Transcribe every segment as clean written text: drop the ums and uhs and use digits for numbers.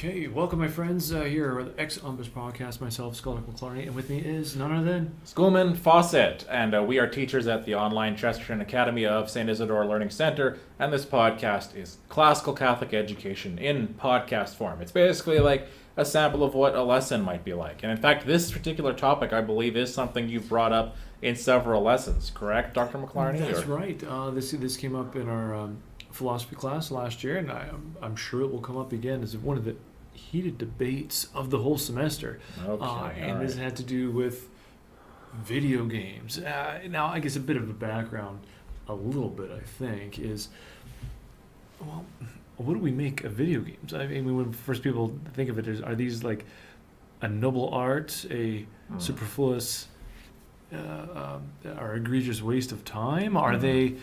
Okay, welcome my friends here with the Ex-Umbus Podcast, myself, Gerard McLarney, and with me is none other than... Schoolman, Fawcett, and we are teachers at the Online Chesterton Academy of St. Isidore Learning Center, and this podcast is classical Catholic education in podcast form. It's basically like a sample of what a lesson might be like. And in fact, this particular topic, I believe, is something you've brought up in several lessons, correct, Dr. McLarney? That's right. This came up in our philosophy class last year, and I'm sure it will come up again as one of the heated debates of the whole semester. Okay, This had to do with video games. Now, I guess a bit of a background, a little bit, I think, is, well, what do we make of video games? I mean, when first people think of it, are these like a noble art, a superfluous, or egregious waste of time? Are they...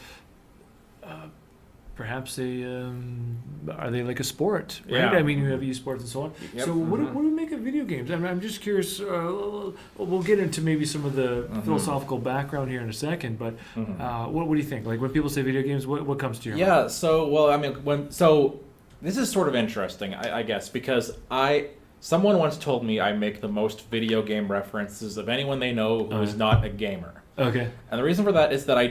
perhaps are they like a sport, right? Yeah. I mean, you have esports and so on. Yep. So what do we make of video games? I'm just curious. We'll get into maybe some of the philosophical background here in a second, but what do you think? Like when people say video games, what comes to your mind? Yeah, so this is sort of interesting, I guess, because someone once told me I make the most video game references of anyone they know who is not a gamer. Okay. And the reason for that is that I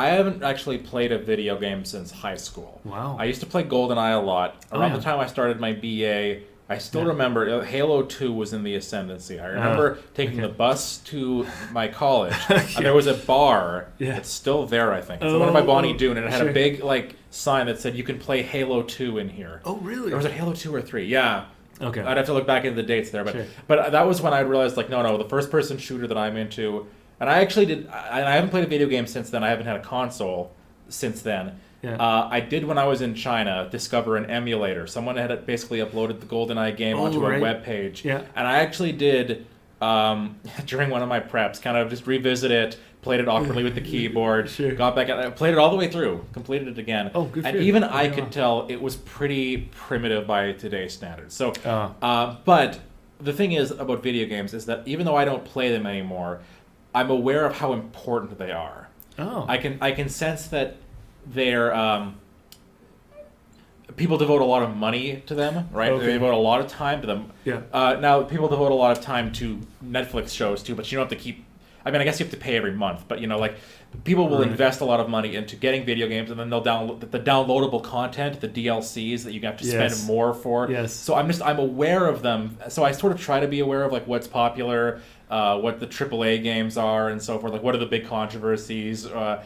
haven't actually played a video game since high school. Wow. I used to play GoldenEye a lot. Around the time I started my BA, I still remember Halo 2 was in the ascendancy. I remember taking the bus to my college, and there was a bar. It's still there, I think. It's the one by Bonnie Doon, and it had a big sign that said you can play Halo 2 in here. Oh, really? Or was it Halo 2 or 3? Yeah. Okay. I'd have to look back into the dates there, but that was when I realized no, the first person shooter that I'm into. And I actually did. I haven't played a video game since then. I haven't had a console since then. Yeah. I did when I was in China discover an emulator. Someone had basically uploaded the GoldenEye game onto a web page. Yeah. And I actually did during one of my preps, kind of just revisit it, played it awkwardly with the keyboard, got back out, played it all the way through, completed it again. Oh, good for and you. even I could tell it was pretty primitive by today's standards. So, but the thing is about video games is that even though I don't play them anymore, I'm aware of how important they are. Oh. I can sense that they're people devote a lot of money to them, right? Okay. They devote a lot of time to them. Yeah. Now people devote a lot of time to Netflix shows too, but you don't have to keep. I mean, I guess you have to pay every month, but people will invest a lot of money into getting video games, and then they'll download the downloadable content, the DLCs that you have to spend more for. Yes. So I'm aware of them. So I sort of try to be aware of what's popular, what the AAA games are, and so forth. What are the big controversies? And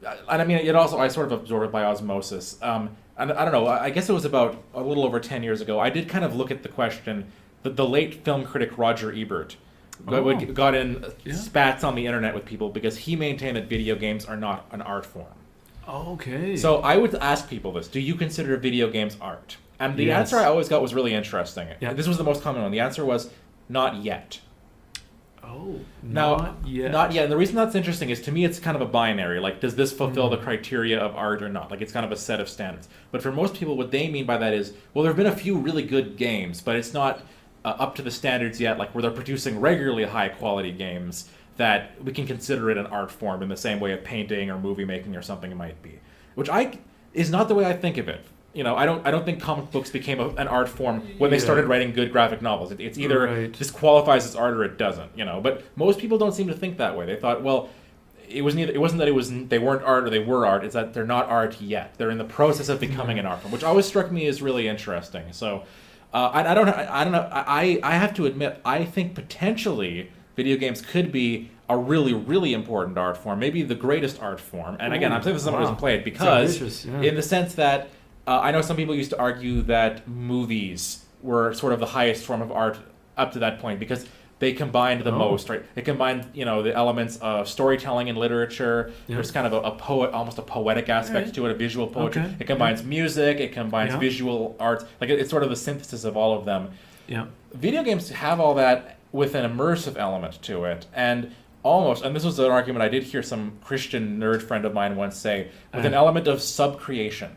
I mean, I sort of absorb it by osmosis. And I don't know. I guess it was about a little over 10 years ago. I did kind of look at the question. The late film critic Roger Ebert got in spats on the internet with people because he maintained that video games are not an art form. Okay. So I would ask people this: do you consider video games art? And the answer I always got was really interesting. Yeah. This was the most common one. The answer was not yet. Oh, Not yet. And the reason that's interesting is, to me, it's kind of a binary. Does this fulfill the criteria of art or not? It's kind of a set of standards. But for most people, what they mean by that is, well, there have been a few really good games, but it's not up to the standards yet, where they're producing regularly high-quality games that we can consider it an art form in the same way of painting or movie making or something it might be. Which is not the way I think of it. I don't think comic books became an art form when they started writing good graphic novels. It's either this qualifies as art or it doesn't. But most people don't seem to think that way. They thought, well, it wasn't that they weren't art or they were art. It's that they're not art yet. They're in the process of becoming an art form, which always struck me as really interesting. So I don't know. I have to admit, I think potentially video games could be a really, really important art form, maybe the greatest art form. And again, I'm saying this as someone who doesn't play it because, in the sense that I know some people used to argue that movies were sort of the highest form of art up to that point because they combined the most, right? It combined, the elements of storytelling and literature. There's kind of almost a poetic aspect to it, a visual poetry. It combines music. It combines visual arts. It's sort of the synthesis of all of them. Yeah. Video games have all that with an immersive element to it, and this was an argument I did hear some Christian nerd friend of mine once say, with an element of subcreation.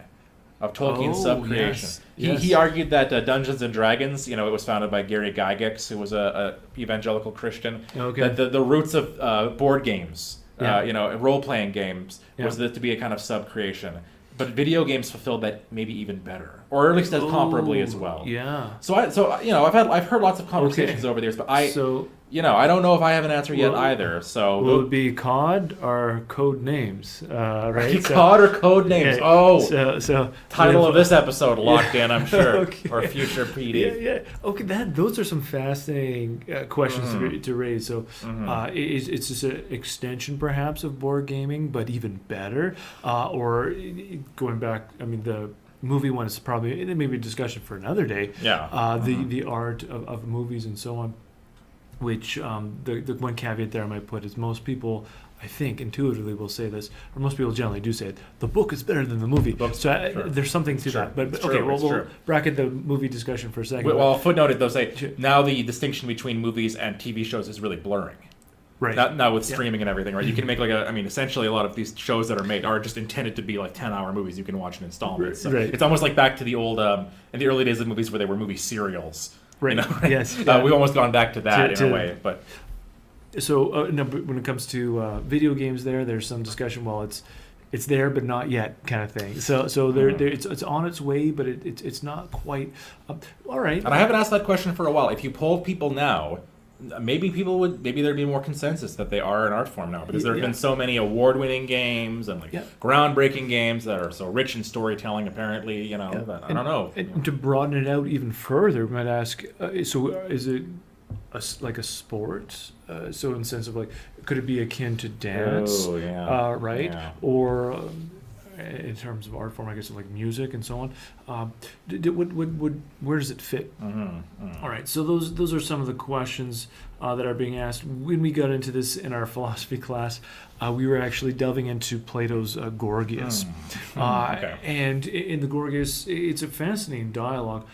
Of Tolkien's subcreation. He argued that Dungeons and Dragons, it was founded by Gary Gygax, who was a evangelical Christian. That the roots of board games, role-playing games, was to be a kind of subcreation. But video games fulfill that maybe even better, or at least as comparably as well. Yeah. So I've heard lots of conversations over the years, but I don't know if I have an answer yet either. So will it be COD or code names? Right. COD or code names. Yeah, so title of this episode locked in, I'm sure, or future PD. Yeah. Okay. Those are some fascinating questions to raise. So it's just an extension, perhaps, of board gaming, but even better, or going back, I mean, the movie one is probably maybe a discussion for another day. Yeah. The art of movies and so on, which the one caveat there I might put is most people, I think, intuitively will say this, or most people generally do say it, the book is better than the movie. There's something to that. But okay, we'll bracket the movie discussion for a second. Well, footnoted, they'll say, now the distinction between movies and TV shows is really blurring. Right. Now with streaming and everything, right? You can make essentially a lot of these shows that are made are just intended to be like 10-hour movies you can watch in installments. So right. It's almost like back to the old, in the early days of movies where they were movie serials. Right. You know, right? Yes. We've almost gone back to that in a way. But so when it comes to video games, there's some discussion. Well, it's there but not yet kind of thing. So it's on its way, but it's not quite. All right. And I haven't asked that question for a while. If you polled people now, maybe there'd be more consensus that they are an art form now, because there have been so many award-winning games and groundbreaking games that are so rich in storytelling. Apparently, I don't know. And to broaden it out even further, we might ask: so is it like a sport? So in the sense of could it be akin to dance? Oh, yeah. Right? Yeah. Or in terms of art form, I guess like music and so on. Where does it fit? All right. So those are some of the questions that are being asked. When we got into this in our philosophy class, we were actually delving into Plato's Gorgias. Okay. And in the Gorgias, it's a fascinating dialogue.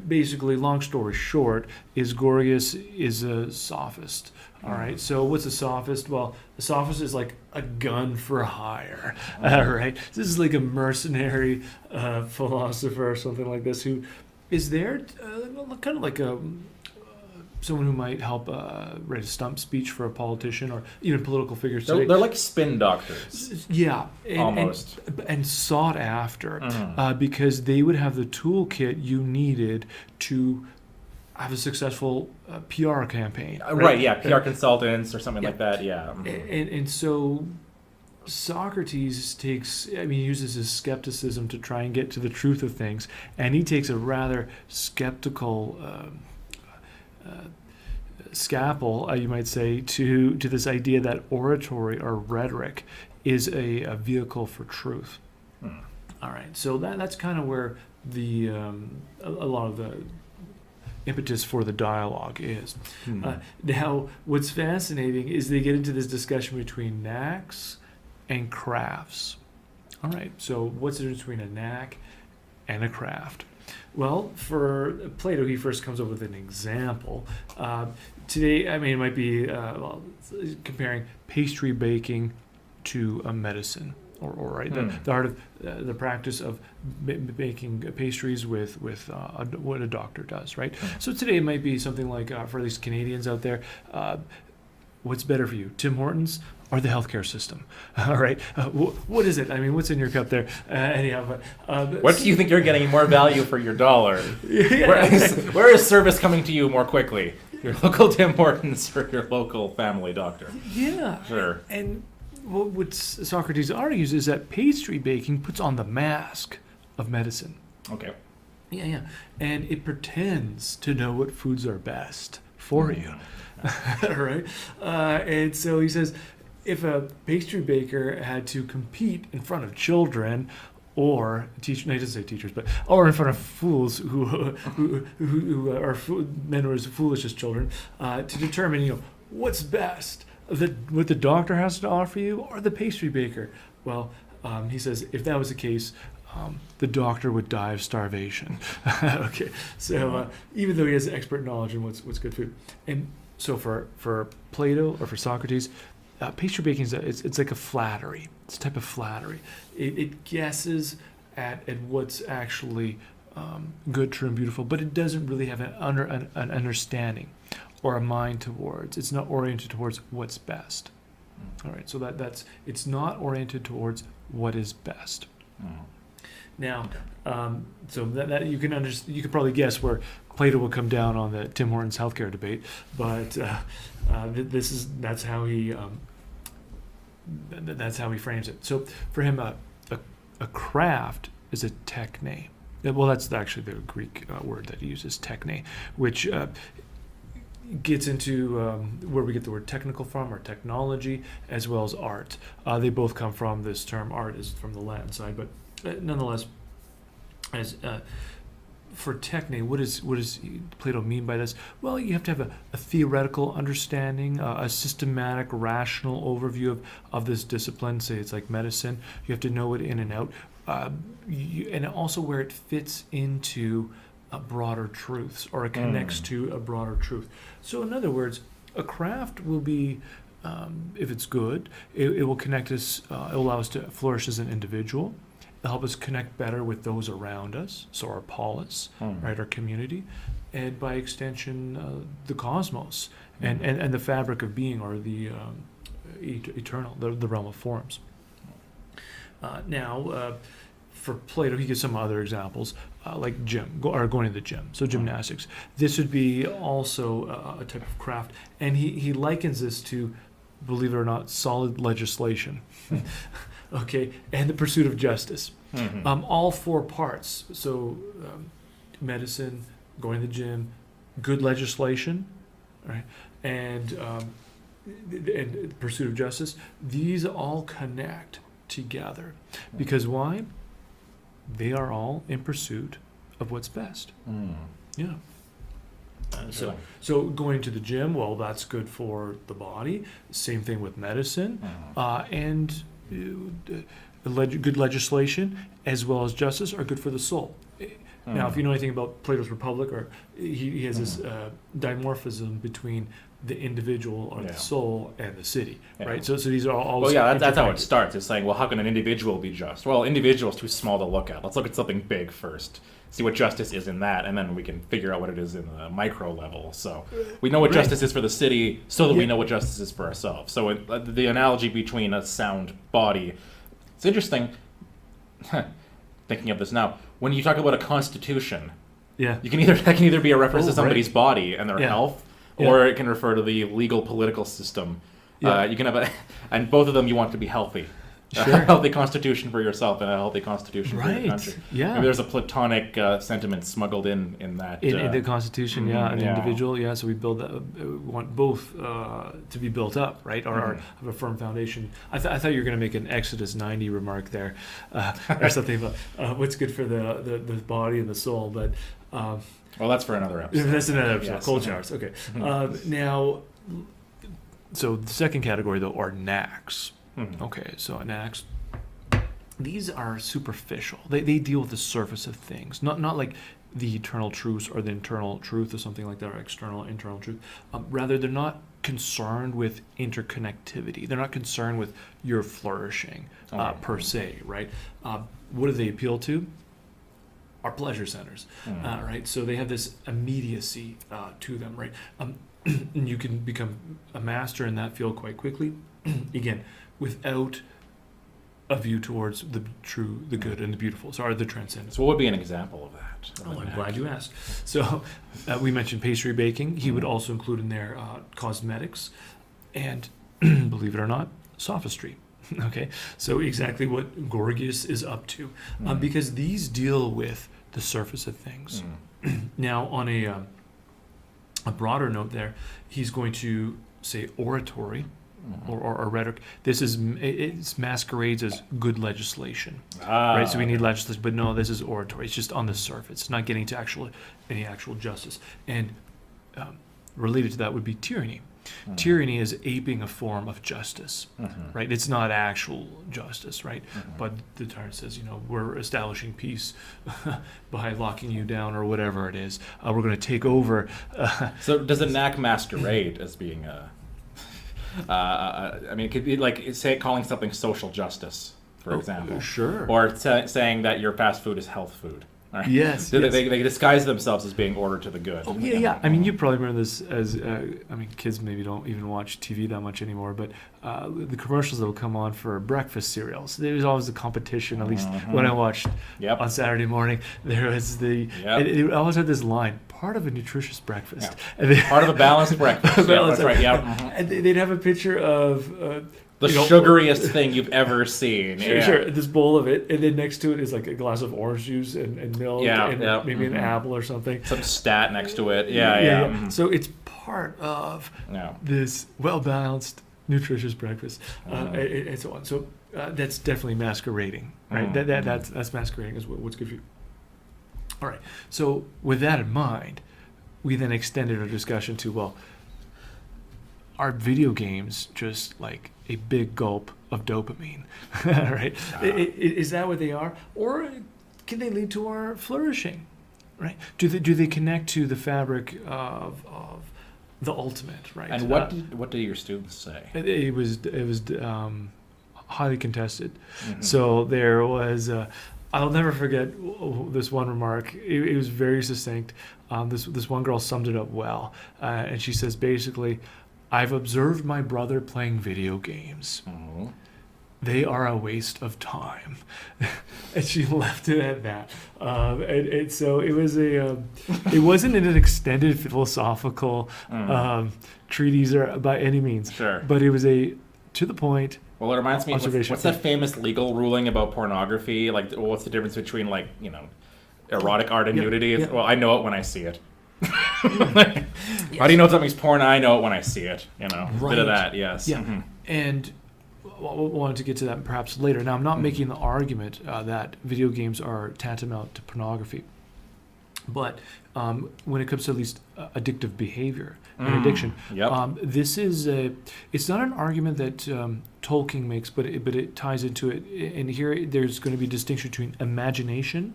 Basically, long story short, Gorgias is a sophist. All right. So what's a sophist? Well, a sophist is like a gun for hire. Right. This is like a mercenary philosopher or something like this who is there, kind of like someone who might help write a stump speech for a politician or even political figures today. They're like spin doctors. Yeah. Almost. And sought after because they would have the toolkit you needed to have a successal PR campaign. Right, yeah. PR consultants or something like that, yeah. And so Socrates uses his skepticism to try and get to the truth of things, and he takes a rather skeptical scalpel, you might say, to this idea that oratory or rhetoric is a vehicle for truth. All right, so that's kind of where the a lot of the impetus for the dialogue is. Now, what's fascinating is they get into this discussion between knacks and crafts. All right, so what's the difference between a knack and a craft? Well, for Plato, he first comes up with an example. Today, it might be comparing pastry baking to a medicine, or the art of the practice of baking pastries with what a doctor does, right? So today it might be something like, for these Canadians out there, what's better for you, Tim Hortons or the healthcare system? All right, what is it? What's in your cup there? Anyhow, what do you think you're getting more value for your dollar? Where is service coming to you more quickly? Your local Tim Hortons or your local family doctor? Yeah, sure. And what Socrates argues is that pastry baking puts on the mask of medicine. Okay. Yeah. And it pretends to know what foods are best for you. Right? And so he says, if a pastry baker had to compete in front of children, or he doesn't say teachers, or in front of fools who are men who are as foolish as children, to determine, what's best, what the doctor has to offer you, or the pastry baker. Well, he says if that was the case, the doctor would die of starvation. Okay, so even though he has expert knowledge in what's good food, and so for Plato or for Socrates, pastry baking is like a flattery. It's a type of flattery. It guesses at what's actually good, true, and beautiful, but it doesn't really have an understanding or a mind towards. It's not oriented towards what's best. All right, so it's not oriented towards what is best. Now, so that you can you could probably guess where Plato will come down on the Tim Hortons healthcare debate, but that's how he frames it. So for him, a craft is a techne. Well, that's actually the Greek word that he uses, techne, which gets into where we get the word technical from, or technology, as well as art. They both come from this term. Art is from the Latin side, but nonetheless, as for techne, what does Plato mean by this? Well, you have to have a theoretical understanding, a systematic, rational overview of this discipline. Say it's like medicine. You have to know it in and out, and also where it fits into broader truths, or it connects to a broader truth. So in other words, a craft will be, if it's good, it will connect us, it will allow us to flourish as an individual. It'll help us connect better with those around us, so our polis, right, our community, and by extension, the cosmos, and the fabric of being, or the eternal, the realm of forms. Now, for Plato, he gives some other examples, like going to the gym, so gymnastics. This would be also a type of craft, and he likens this to, believe it or not, solid legislation. Okay, and the pursuit of justice. All four parts. So, medicine, going to the gym, good legislation, right, and pursuit of justice. These all connect together, because why? They are all in pursuit of what's best. Yeah. So going to the gym, well, that's good for the body. Same thing with medicine, and good legislation as well as justice are good for the soul. Now, if you know anything about Plato's Republic, or he has this dimorphism between the individual, or the soul, and the city, right? So these are all. Well, yeah, that's how it starts. It's saying, well, how can an individual be just? Well, individual is too small to look at. Let's look at something big first. See what justice is in that, and then we can figure out what it is in the micro level. So we know what justice is for the city, so that we know what justice is for ourselves. So the analogy between a sound body, it's interesting. Thinking of this now, when you talk about a constitution, that can either be a reference to somebody's body and their health, or it can refer to the legal political system. You can have and both of them you want to be healthy. Sure. A healthy constitution for yourself and a healthy constitution for your country. Yeah. Maybe there's a Platonic sentiment smuggled in that. In the Constitution, an individual, So we build that. We want both to be built up, right, or have a firm foundation. I thought you were going to make an Exodus 90 remark there, or something about what's good for the body and the soul, but. Well, that's for another episode. That's another episode. Yes. Cold showers. Okay. Now, so the second category though are knacks. Okay, so knacks. These are superficial. They deal with the surface of things, not like the eternal truths or the internal truth or something like that, or external, internal truth. Rather, they're not concerned with interconnectivity. They're not concerned with your flourishing per se, right? What do they appeal to? Our pleasure centers, right? So they have this immediacy to them, right? And you can become a master in that field quite quickly. Again, without a view towards the true, the good, and the beautiful, so the transcendent. So what would be an example of that? I'm glad you asked. So we mentioned pastry baking. He would also include in there cosmetics and, believe it or not, sophistry. Okay, so exactly what Gorgias is up to, because these deal with the surface of things. Now, on a broader note there, he's going to say oratory, or rhetoric. It masquerades as good legislation, right? So we need legislation, but no, this is oratory. It's just on the surface. It's not getting to any actual justice. And related to that would be tyranny. Tyranny is aping a form of justice, right? It's not actual justice, right? But the tyrant says, we're establishing peace by locking you down or whatever it is. We're going to take over. So does a knack masquerade as being it could be like, calling something social justice, for example. Sure. Or saying that your fast food is health food. Right? Yes, They disguise themselves as being ordered to the good. Oh yeah. I mean, you probably remember this as kids maybe don't even watch TV that much anymore, but the commercials that will come on for breakfast cereals. There was always a competition. At least when I watched on Saturday morning, there was it always had this line: part of a nutritious breakfast, part of a balanced breakfast. That's right. Yeah, and they'd have a picture of. The sugariest thing you've ever seen. Sure. This bowl of it, and then next to it is like a glass of orange juice and milk, and maybe an apple or something. Some stat next to it. Yeah. So it's part of this well-balanced, nutritious breakfast, and so on. So that's definitely masquerading, right? That's masquerading is what's good for you. All right. So with that in mind, we then extended our discussion to, are video games just like a big gulp of dopamine, right? Is that what they are? Or can they lead to our flourishing, right? Do they connect to the fabric of the ultimate, right? And what did your students say? It was highly contested. Mm-hmm. So there was... I'll never forget this one remark. It was very succinct. This one girl summed it up well. And she says, basically... I've observed my brother playing video games. Oh. They are a waste of time. And she left it at that. And so it was it wasn't an extended philosophical treatise by any means. Sure. But it was to the point. Well, it reminds me, what's that famous legal ruling about pornography? Like, what's the difference between, erotic art and nudity? Yeah. Well, I know it when I see it. How do you know if something's porn? I know it when I see it. Right. A bit of that, yes. Yeah. Mm-hmm. And we wanted to get to that perhaps later. Now, I'm not making the argument that video games are tantamount to pornography, but when it comes to at least addictive behavior and addiction, this is it's not an argument that Tolkien makes, but it ties into it. And here, there's going to be a distinction between imagination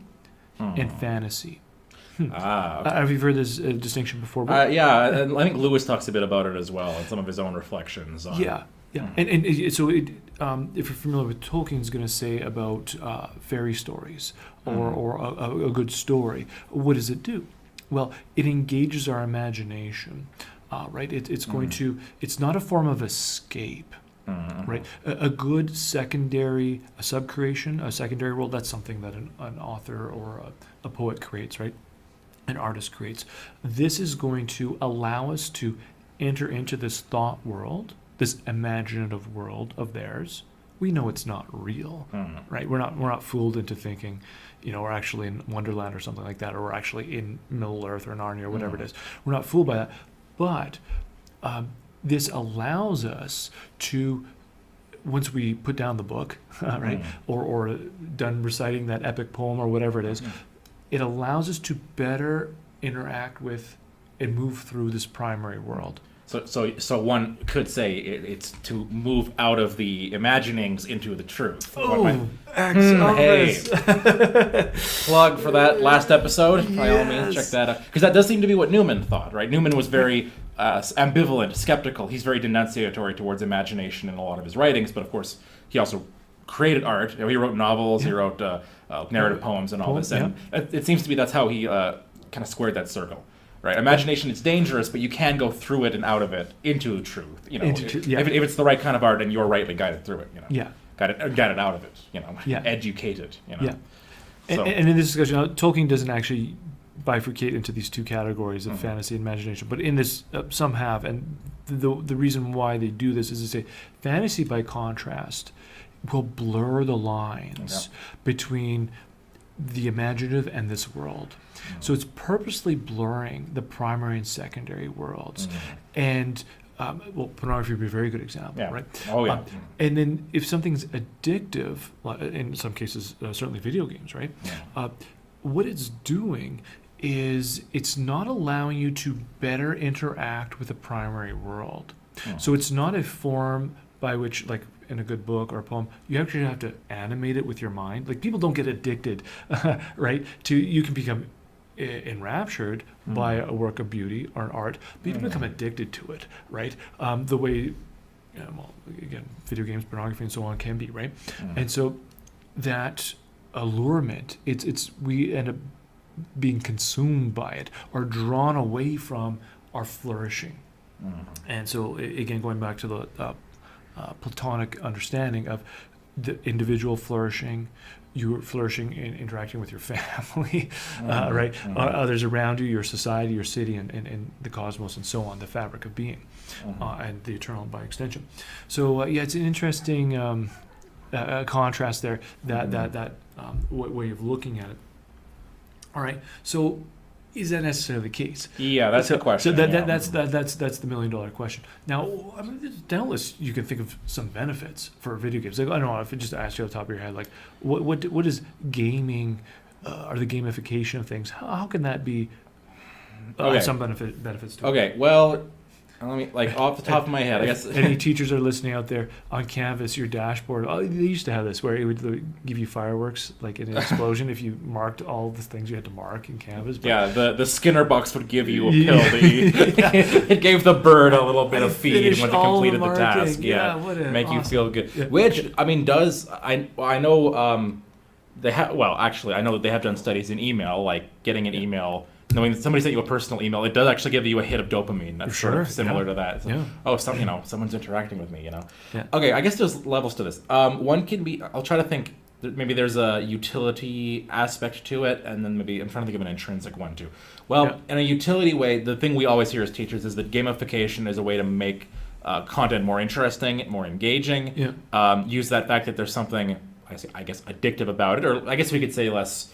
and fantasy. Okay. Have you heard this distinction before? And I think Lewis talks a bit about it as well in some of his own reflections. Yeah. And so if you're familiar with Tolkien's going to say about fairy stories or a good story, what does it do? Well, it engages our imagination, right? It's going to. It's not a form of escape. Right, a good secondary, a subcreation, a secondary world. That's something that an author or a poet creates, right? An artist creates. This is going to allow us to enter into this thought world, this imaginative world of theirs. We know it's not real, right? We're not fooled into thinking, we're actually in Wonderland or something like that, or we're actually in Middle Earth or Narnia or whatever it is. We're not fooled by that, but this allows us to, once we put down the book, right, or done reciting that epic poem or whatever it is. It allows us to better interact with and move through this primary world. So one could say it's to move out of the imaginings into the truth. Oh, excellent. Hey, plug for that last episode. By all means, check that out. Because that does seem to be what Newman thought, right? Newman was very ambivalent, skeptical. He's very denunciatory towards imagination in a lot of his writings, but of course, he also created art. He wrote novels, he wrote narrative poems and all this. And it seems to be that's how he kind of squared that circle. Right, imagination is dangerous, but you can go through it and out of it into truth. If it's the right kind of art and you're rightly guided through it, get it out of it, educate it, So. And in this discussion, Tolkien doesn't actually bifurcate into these two categories of fantasy and imagination, but in this, some have, and the reason why they do this is to say, fantasy, by contrast, will blur the lines between the imaginative and this world. So it's purposely blurring the primary and secondary worlds. And, pornography would be a very good example, right? Oh, yeah. And then if something's addictive, in some cases, certainly video games, right? What it's doing is it's not allowing you to better interact with the primary world. So it's not a form by which, like in a good book or a poem, you actually have to animate it with your mind. Like, people don't get addicted, right? You can become enraptured by a work of beauty or an art, but you can become addicted to it, right? The way, again, video games, pornography, and so on can be, right? And so that allurement, we end up being consumed by it or drawn away from are flourishing. And so, again, going back to the Platonic understanding of the individual flourishing, you flourishing in interacting with your family, right? Others around you, your society, your city, and the cosmos, and so on, the fabric of being, and the eternal by extension. So, it's an interesting contrast there, that way of looking at it. All right, so is that necessarily the case? Yeah, that's the question. So that's the $1 million question. Now, I mean, doubtless you can think of some benefits for video games. Like, I don't know if I just ask you off the top of your head, like what is gaming, or the gamification of things? How can that be some benefits to it? Okay, well, let me, like, off the top of my head, I guess. Any teachers are listening out there, on Canvas, your dashboard, they used to have this where it would give you fireworks, like in an explosion, if you marked all the things you had to mark in Canvas. But yeah, the Skinner box would give you a pill. It gave the bird a little bit of feed when it completed the task. Make you feel good. Yeah. Which, I mean, I know they have, well, actually, I know that they have done studies in email, like getting an email. Knowing that somebody sent you a personal email, it does actually give you a hit of dopamine. That's sort of similar to that. So, someone's interacting with me, Yeah. Okay, I guess there's levels to this. One can be, I'll try to think, maybe there's a utility aspect to it, and then maybe, I'm trying to think of an intrinsic one too. Well, in a utility way, the thing we always hear as teachers is that gamification is a way to make content more interesting, more engaging. Use that fact that there's something, I guess, addictive about it, or I guess we could say less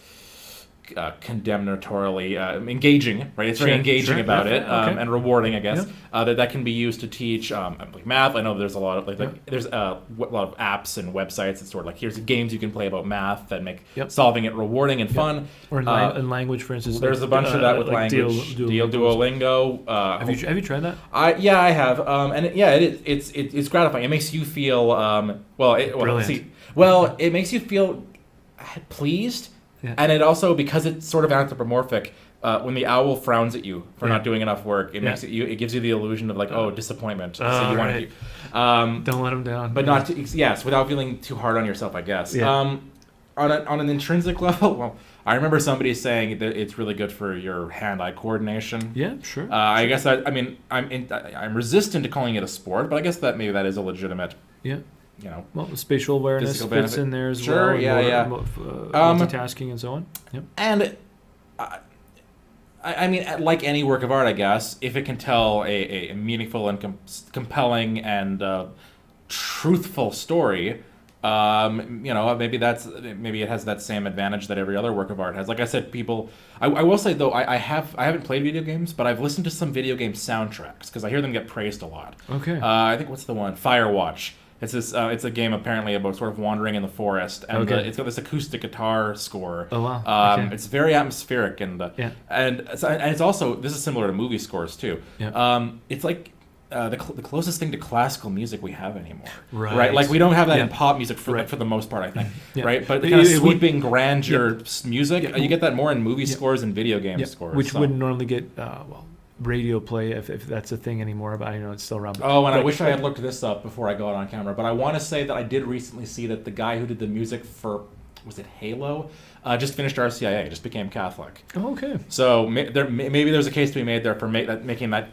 condemnatorily engaging, right? It's very engaging about it, and rewarding, I guess. That can be used to teach like math. I know there's a lot of there's a lot of apps and websites that sort of like, here's games you can play about math that make solving it rewarding and fun. Or in language, for instance. There's a bunch of that with language. Duolingo. Have you tried that? I have, and it's gratifying. It makes you feel it makes you feel pleased. And it also, because it's sort of anthropomorphic, when the owl frowns at you for not doing enough work, it makes it gives you the illusion of like, disappointment. So you want to don't let him down. But not without feeling too hard on yourself, I guess. On an intrinsic level, well, I remember somebody saying that it's really good for your hand-eye coordination. Yeah, sure. I guess I'm resistant to calling it a sport, but I guess that maybe that is a legitimate. Yeah. Well, spatial awareness fits in there as well. Sure, multitasking and so on. Yep. And I mean, like any work of art, I guess, if it can tell a meaningful and compelling and truthful story, maybe it has that same advantage that every other work of art has. Like I said, I will say though, I haven't played video games, but I've listened to some video game soundtracks because I hear them get praised a lot. Okay. I think what's the one? Firewatch. It's this. It's a game apparently about sort of wandering in the forest, and it's got this acoustic guitar score. Oh wow! It's very atmospheric, and it's also, this is similar to movie scores too. Yeah. It's like the closest thing to classical music we have anymore. Right. Like we don't have that in pop music for the most part, I think. Right. But the kind of sweeping grandeur music, you get that more in movie scores and video game scores, which wouldn't normally get radio play if that's a thing anymore, but I know it's still around. I wish I had looked this up before I got on camera, but I want to say that I did recently see that the guy who did the music for, was it Halo, just finished RCIA, just became Catholic. Oh, okay. So maybe there's a case to be made there for making that,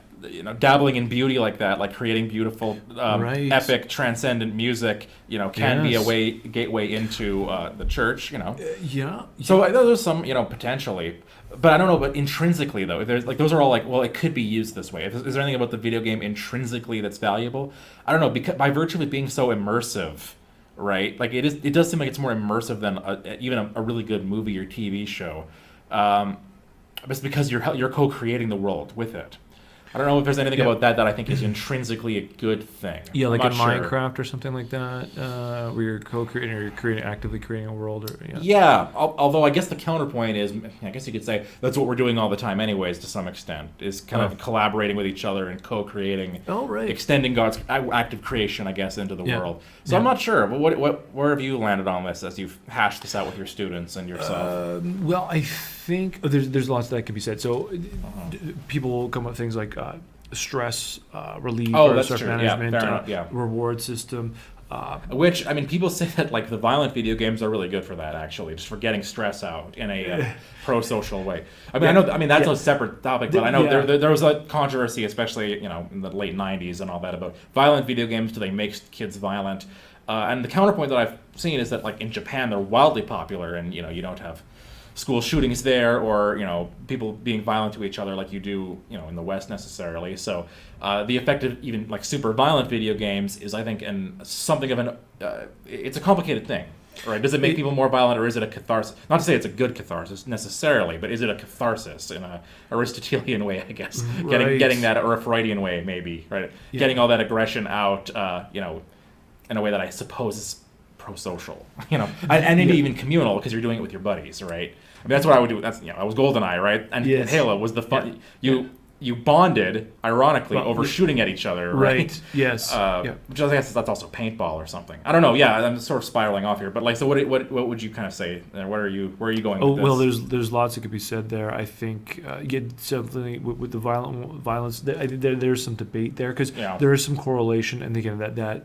dabbling in beauty like that, like creating beautiful, epic, transcendent music, can be a gateway into the church, So there's some, potentially. But I don't know, but intrinsically though, there's like, those are all like, well, it could be used this way. Is there anything about the video game intrinsically that's valuable? I don't know, because by virtue of it being so immersive, right? Like it does seem like it's more immersive than even a really good movie or TV show. But it's because you're co-creating the world with it. I don't know if there's anything about that I think is intrinsically a good thing. Yeah, like in Minecraft or something like that, where you're co-creating or you're actively creating a world. Although I guess the counterpoint is, I guess you could say that's what we're doing all the time anyways, to some extent, is kind of collaborating with each other and co-creating, extending God's active creation, I guess, into the world. So I'm not sure. Where have you landed on this as you've hashed this out with your students and yourself? Well, I think there's lots that can be said. So people will come up with things like stress relief, or stress management, reward system. Which, I mean, people say that like the violent video games are really good for that, actually, just for getting stress out in a pro-social way. I mean, that's a separate topic, but I know there was a controversy, especially in the late '90s and all that, about violent video games. Do they make kids violent? And the counterpoint that I've seen is that like in Japan they're wildly popular, and you don't have school shootings there, or people being violent to each other like you do in the West necessarily. So the effect of even like super violent video games is, I think, something of it's a complicated thing, right? Does it make people more violent, or is it a catharsis? Not to say it's a good catharsis necessarily, but is it a catharsis in a Aristotelian way, I guess? Right. Getting that, or a Freudian way maybe, right? Yeah. Getting all that aggression out, in a way that I suppose is pro-social, and maybe even communal, because you're doing it with your buddies, right? I mean, that's what I would do. That's I was GoldenEye, right? And Halo was the fun. Yeah. You bonded, ironically, over shooting at each other, right? Yes. Which I guess that's also paintball or something. I don't know. Yeah, I'm sort of spiraling off here. But like, so what would you kind of say? Where are you going? Oh, with this? well, there's lots that could be said there. I think something with the violence. There's some debate there, because there is some correlation, and again that.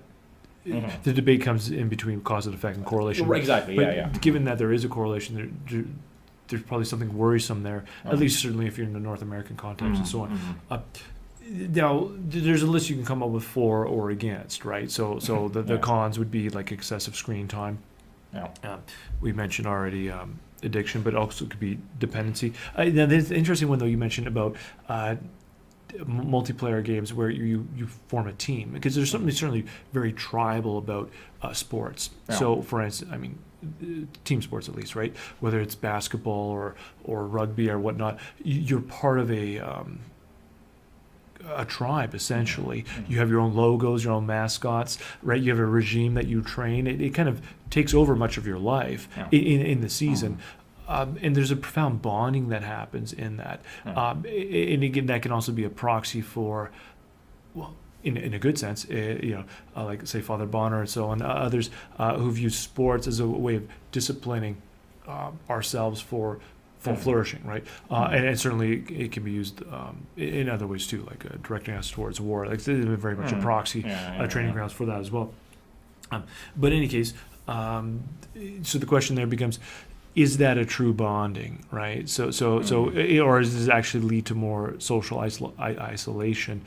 Mm-hmm. The debate comes in between cause and effect and correlation. Exactly. But given that there is a correlation, there's probably something worrisome there. At least certainly if you're in the North American context and so on. Now, there's a list you can come up with for or against, right? So the cons would be like excessive screen time. Yeah. We mentioned already addiction, but also could be dependency. Now, there's an interesting one though you mentioned about. Multiplayer games where you form a team, because there's something certainly very tribal about sports. So for instance, I mean, team sports at least, right? Whether it's basketball or rugby or whatnot, you're part of a tribe essentially. You have your own logos, your own mascots, right? You have a regime that you train. It kind of takes over much of your life in the season. And there's a profound bonding that happens in that. And again, that can also be a proxy for, well, in a good sense, like say Father Bonner and so on, others who view sports as a way of disciplining ourselves for flourishing, right? And certainly it can be used in other ways too, like directing us towards war. Like it's very much a proxy, training grounds for that as well. But in any case, so the question there becomes, is that a true bonding, right? So, or does it actually lead to more social isolation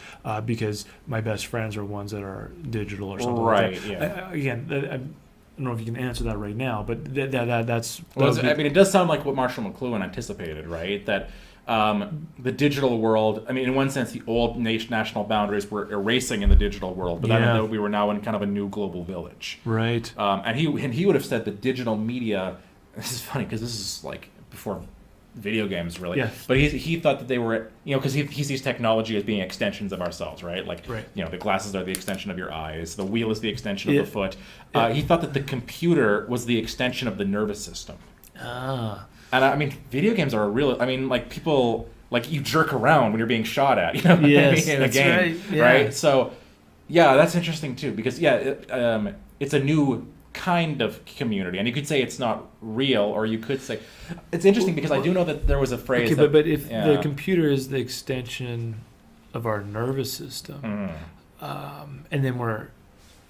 because my best friends are ones that are digital or something like that? Yeah. Again, I don't know if you can answer that right now, but that's... Well, I mean, it does sound like what Marshall McLuhan anticipated, right? That the digital world, I mean, in one sense, the old national boundaries were erasing in the digital world, but that we were now in kind of a new global village. Right. And he would have said that digital media... This is funny because this is like before video games, really. Yeah. But he thought that they were, because he sees technology as being extensions of ourselves, right? Like, the glasses are the extension of your eyes, the wheel is the extension of the foot. He thought that the computer was the extension of the nervous system. And I mean, video games are a real. I mean, like people, like you jerk around when you're being shot at, Yes, in a game, right? So, that's interesting too, because it's a new kind of community, and you could say it's not real, or you could say it's interesting because I do know that there was a phrase. Okay, but if the computer is the extension of our nervous system, and then we're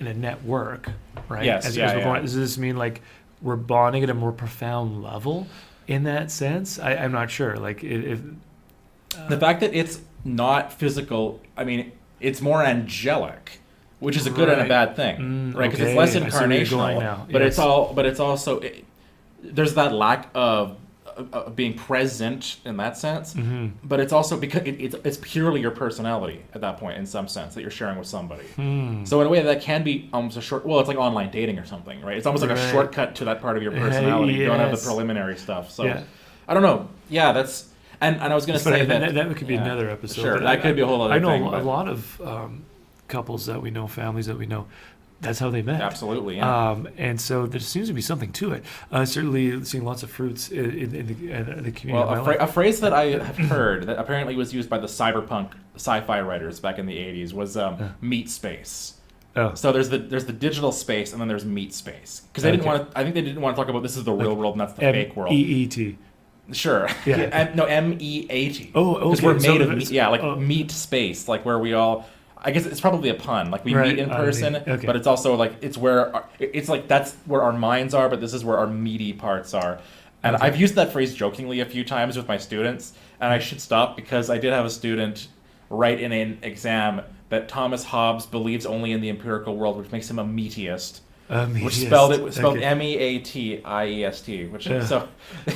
in a network, right? Yes, Does this mean like we're bonding at a more profound level in that sense? I'm not sure. Like if the fact that it's not physical, I mean, it's more angelic. Which is a good and a bad thing, right? Because it's less incarnational, but it's also there's that lack of being present in that sense. But it's also because it's purely your personality at that point, in some sense, that you're sharing with somebody. So in a way, that can be almost a short. Well, it's like online dating or something, right? It's almost like a shortcut to that part of your personality. You don't have the preliminary stuff. So I don't know. Yeah, that's and I was going to say that could be another episode. Sure, that could be a whole other thing. I know a lot of. Couples that we know, families that we know, that's how they met. Absolutely, yeah. And so there seems to be something to it. Certainly seeing lots of fruits in the community. Well, a phrase that I have heard that apparently was used by the cyberpunk sci-fi writers back in the 80s was meat space. Oh. So there's the digital space, and then there's meat space. Because they didn't want to. I think they didn't want to talk about this is the real world and that's the fake world. MEET. Sure. Yeah. No, MEAT. Oh, okay. Because we're made of meat. Yeah, like meat space, like where we all. I guess it's probably a pun. Like we Right, meet in person, okay. but it's also like it's like that's where our minds are, but this is where our meaty parts are. And Okay. I've used that phrase jokingly a few times with my students, and I should stop because I did have a student write in an exam that Thomas Hobbes believes only in the empirical world, which makes him a meatiest. Which spelled Okay. MEATIEST, which Yeah. so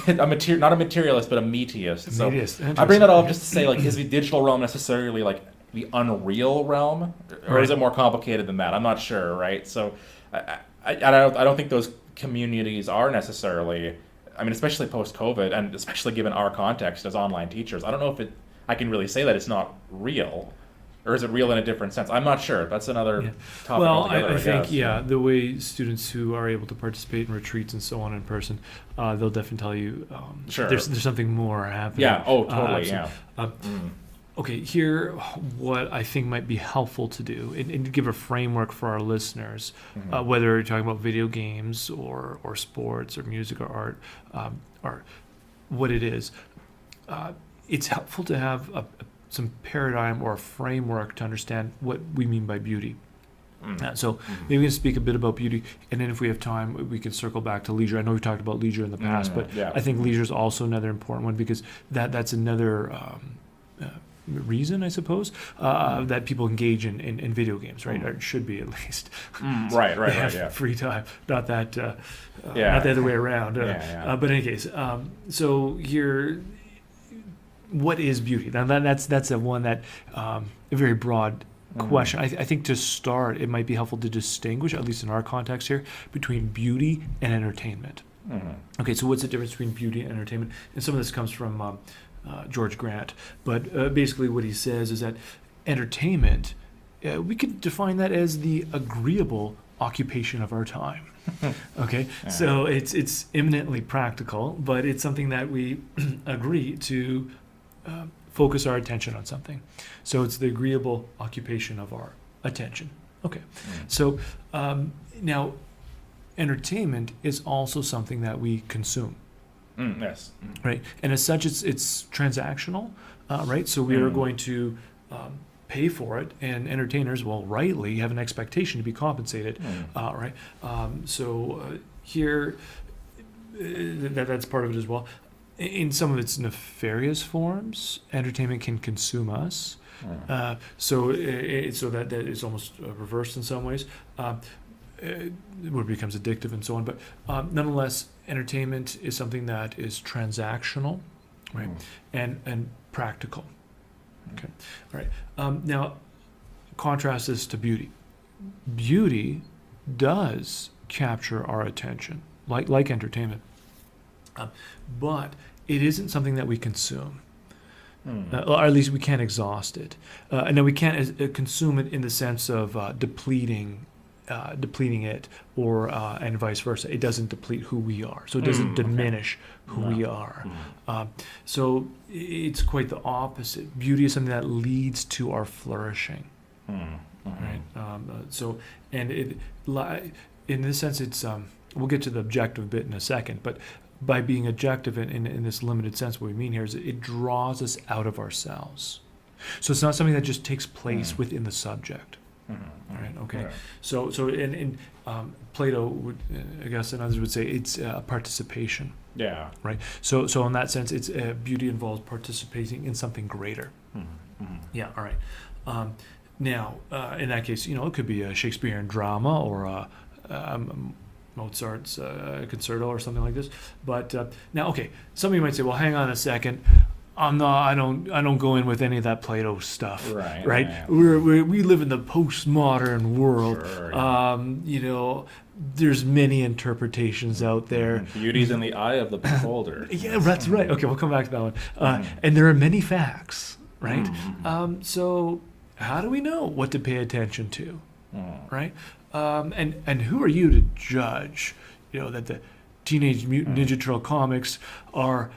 not a materialist, but a meatiest. So Meatiest, I bring that all up just to say, like, is the digital realm necessarily like the unreal realm, or Right. is it more complicated than that? I'm not sure, right? So I don't think those communities are necessarily. I mean, especially post-COVID, and especially given our context as online teachers, I don't know if I can really say that it's not real. Or is it real in a different sense? I'm not sure. That's another topic Well, altogether, I think, guess. the way students who are able to participate in retreats and so on in person, they'll definitely tell you Sure. there's something more happening. Yeah, oh, totally, absolutely. yeah. Okay, here, what I think might be helpful to do, and to give a framework for our listeners, whether you're talking about video games or sports or music or art, or what it is, it's helpful to have some paradigm or a framework to understand what we mean by beauty. So maybe we can speak a bit about beauty, and then if we have time, we can circle back to leisure. I know we've talked about leisure in the past, but yeah. I think leisure is also another important one because that's another reason, I suppose, that people engage in video games, right? Or it should be at least. Right, They have yeah. free time, not that, Yeah. not the other way around. Yeah. But in any case, so here, what is beauty? Now that's a one that a very broad question. I think to start, it might be helpful to distinguish, at least in our context here, between beauty and entertainment. Okay, so what's the difference between beauty and entertainment? And some of this comes from George Grant, but basically what he says is that entertainment, we could define that as the agreeable occupation of our time. Okay, so it's eminently practical, but it's something that we agree to focus our attention on something. So it's the agreeable occupation of our attention. Okay, so now entertainment is also something that we consume. Yes. Right, and as such, it's transactional, right? So we are going to pay for it, and entertainers, well, rightly have an expectation to be compensated, right? So here, that's part of it as well. In some of its nefarious forms, entertainment can consume us. So that is almost reversed in some ways. Where it becomes addictive and so on. But nonetheless, entertainment is something that is transactional, right, and practical. Okay, all right. Now, contrast this to beauty. Beauty does capture our attention, like entertainment, but it isn't something that we consume. Or at least we can't exhaust it, and then we can't consume it in the sense of depleting it, or and vice versa. It doesn't deplete who we are, so it doesn't diminish who we are. So it's quite the opposite. Beauty is something that leads to our flourishing, right? So, and in this sense, it's we'll get to the objective bit in a second, but by being objective in this limited sense, what we mean here is it draws us out of ourselves. So it's not something that just takes place within the subject. Right. Okay. Right. So in Plato would, I guess, and others would say it's participation. Yeah. Right. So in that sense, it's beauty involves participating in something greater. Yeah. All right. Now, in that case, it could be a Shakespearean drama or a Mozart's concerto or something like this. But now, okay, somebody might say, well, hang on a second. I don't go in with any of that Plato stuff. Right. Yeah. We live in the postmodern world. Sure, yeah. There's many interpretations out there. Beauty's in the eye of the beholder. Yeah, that's right. Okay, we'll come back to that one. And there are many facts, right? So how do we know what to pay attention to, right? And who are you to judge, that the Teenage Mutant Ninja Turtle comics are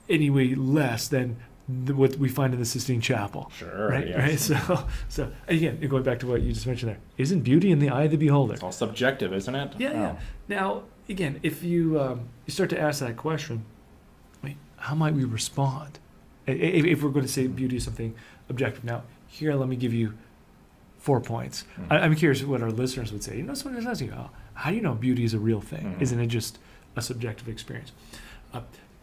anyway less than what we find in the Sistine Chapel. Sure. Right. Yes. Right. So again, going back to what you just mentioned there, isn't beauty in the eye of the beholder? It's all subjective, isn't it? Yeah. Now, again, if you start to ask that question, how might we respond? If we're going to say beauty is something objective. Now, here, let me give you 4 points. I'm curious what our listeners would say. Someone asks you, how do you know beauty is a real thing? Isn't it just a subjective experience?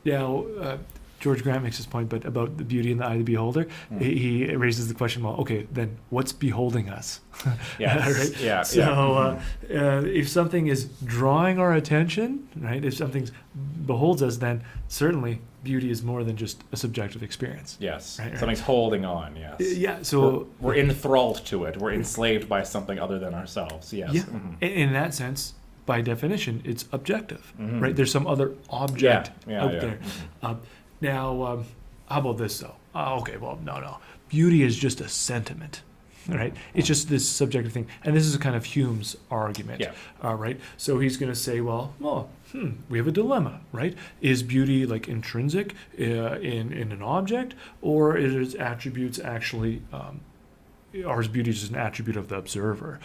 Now, George Grant makes this point, but about the beauty in the eye of the beholder, he raises the question, well, okay, then what's beholding us? Yes. Right? Yeah. So if something is drawing our attention, right, if something beholds us, then certainly beauty is more than just a subjective experience. Yes. Right? Something's holding on, yes. Yeah, so... We're enthralled to it. We're enslaved by something other than ourselves, yes. Yeah, in that sense, by definition, it's objective, right? There's some other object out there. Now, how about this, though? Okay, well, no. Beauty is just a sentiment, right? It's just this subjective thing. And this is kind of Hume's argument, right? So he's going to say, we have a dilemma, right? Is beauty like intrinsic in an object, or is attributes actually... or is beauty just an attribute of the observer,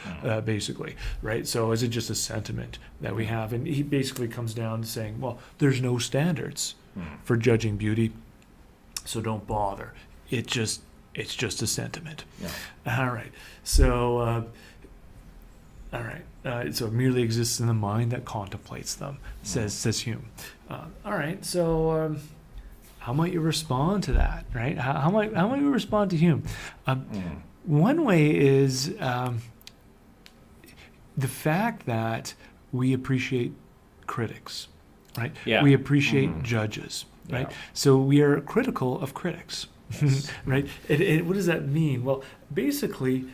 basically, right? So is it just a sentiment that we have? And he basically comes down to saying, well, there's no standards for judging beauty, so don't bother. It's just a sentiment. Yeah. All right. So, so it merely exists in the mind that contemplates them, says Hume. All right. So, how might you respond to that, right? How might you respond to Hume? One way is the fact that we appreciate critics, right? Yeah. We appreciate judges, right? Yeah. So we are critical of critics, yes. Right? What does that mean? Well, basically,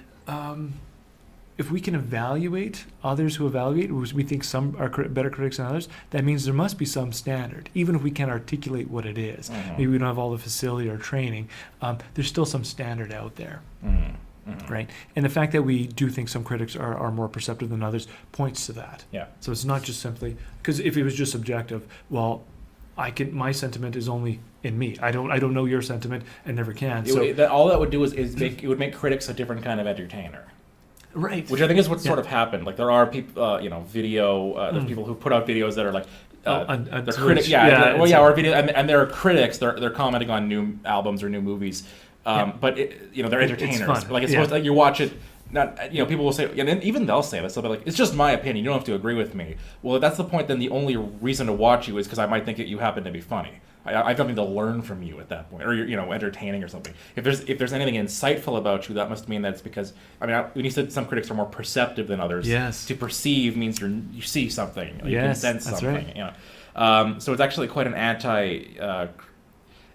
if we can evaluate others who evaluate, we think some are better critics than others, that means there must be some standard, even if we can't articulate what it is. Maybe we don't have all the facility or training. There's still some standard out there. Right? And the fact that we do think some critics are more perceptive than others points to that. Yeah. So it's not just simply, because if it was just subjective, well, my sentiment is only in me. I don't know your sentiment and never can. All that would do is it would make critics a different kind of entertainer. Right. Which I think is what sort of happened. Like there are people, there's people who put out videos that are like, they're critics. Or video, and they're critics. They're commenting on new albums or new movies. But they're entertainers. It's fun. Like it's supposed to, like you watch it. Not people will say, and then even they'll say this. They'll be like, "It's just my opinion. You don't have to agree with me." Well, if that's the point, then the only reason to watch you is because I might think that you happen to be funny. I have nothing to learn from you at that point, or you're entertaining or something. If there's anything insightful about you, that must mean that it's because when you said some critics are more perceptive than others. Yes. To perceive means you see something. You can sense something. Right. So it's actually quite an anti.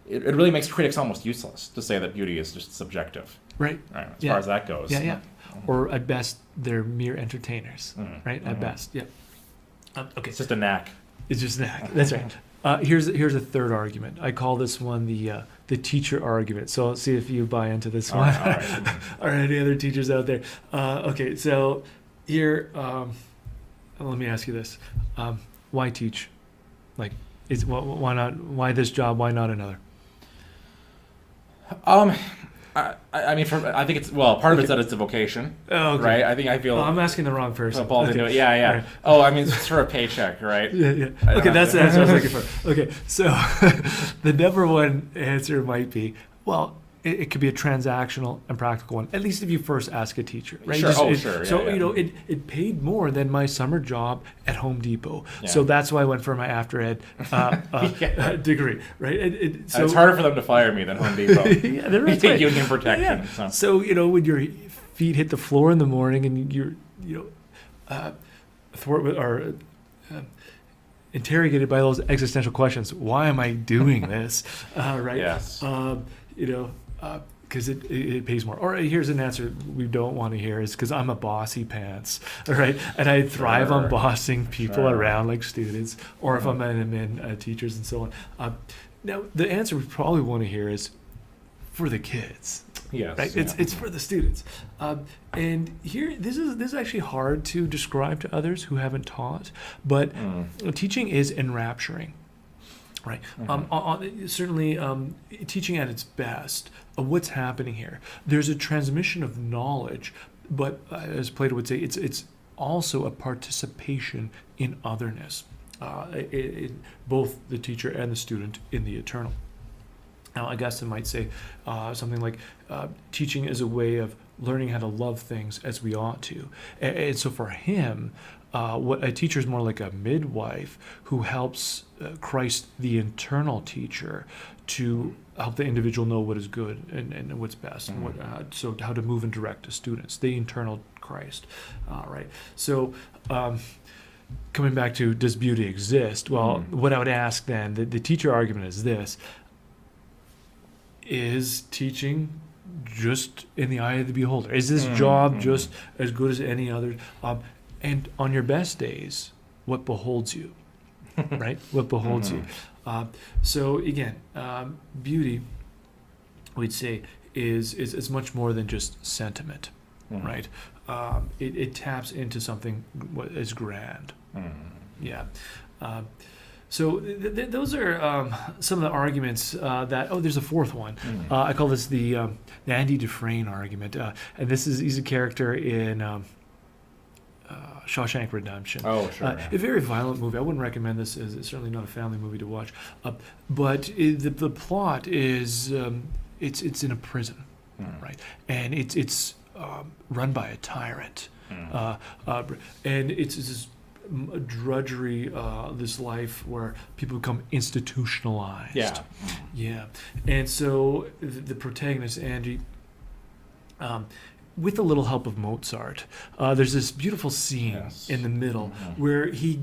It really makes critics almost useless to say that beauty is just subjective. Right. As far as that goes. Yeah. Or at best, they're mere entertainers. Right. At best. Yeah. Okay. It's just a knack. It's just a knack. That's right. Here's a third argument. I call this one the teacher argument. So let's see if you buy into this one. All right. Or any other teachers out there. Okay. So here, let me ask you this: why teach? Like, why not? Why this job? Why not another? I think it's part of it's that it's a vocation, right? I feel. I'm asking the wrong person. Yeah. Right. Oh, it's for a paycheck, right? Yeah. Okay, that's what I was looking for. Okay, so the number one answer might be, it could be a transactional and practical one. At least if you first ask a teacher, right? Sure. So it paid more than my summer job at Home Depot. Yeah. So that's why I went for my after ed degree, right? So it's harder for them to fire me than Home Depot. Yeah, they're right. Take union protection. Yeah. So when your feet hit the floor in the morning and you're interrogated by those existential questions, why am I doing this? Right? Yes. Because it pays more. Or here's an answer we don't want to hear is because I'm a bossy pants, right? And I thrive on bossing people around like students, or if I'm in teachers and so on. Now, the answer we probably want to hear is for the kids. Yes. Right? It's for the students. And here, this is actually hard to describe to others who haven't taught, but teaching is enrapturing. Right. Certainly, teaching at its best, what's happening here? There's a transmission of knowledge, but as Plato would say, it's also a participation in otherness, in both the teacher and the student in the eternal. Now, Augustine might say something like, teaching is a way of learning how to love things as we ought to. And so for him, what a teacher is more like a midwife who helps Christ, the internal teacher, to help the individual know what is good and what's best, and so how to move and direct the students, the internal Christ. Right. So coming back to, does beauty exist? Well, what I would ask then, the teacher argument is this: is teaching just in the eye of the beholder? Is this job just as good as any other? And on your best days, what beholds you? Right? What beholds you? So again, beauty, we'd say, is much more than just sentiment, right? It taps into something what is grand. Yeah. So those are some of the arguments that. Oh, there's a fourth one. I call this the Andy Dufresne argument, and he's a character in Shawshank Redemption. Oh, sure. A very violent movie. I wouldn't recommend this. It's certainly not a family movie to watch. But the plot is it's in a prison, right? And it's run by a tyrant, and it's this drudgery, this life where people become institutionalized. Yeah. And so the protagonist, Andy, with a little help of Mozart, there's this beautiful scene in the middle where he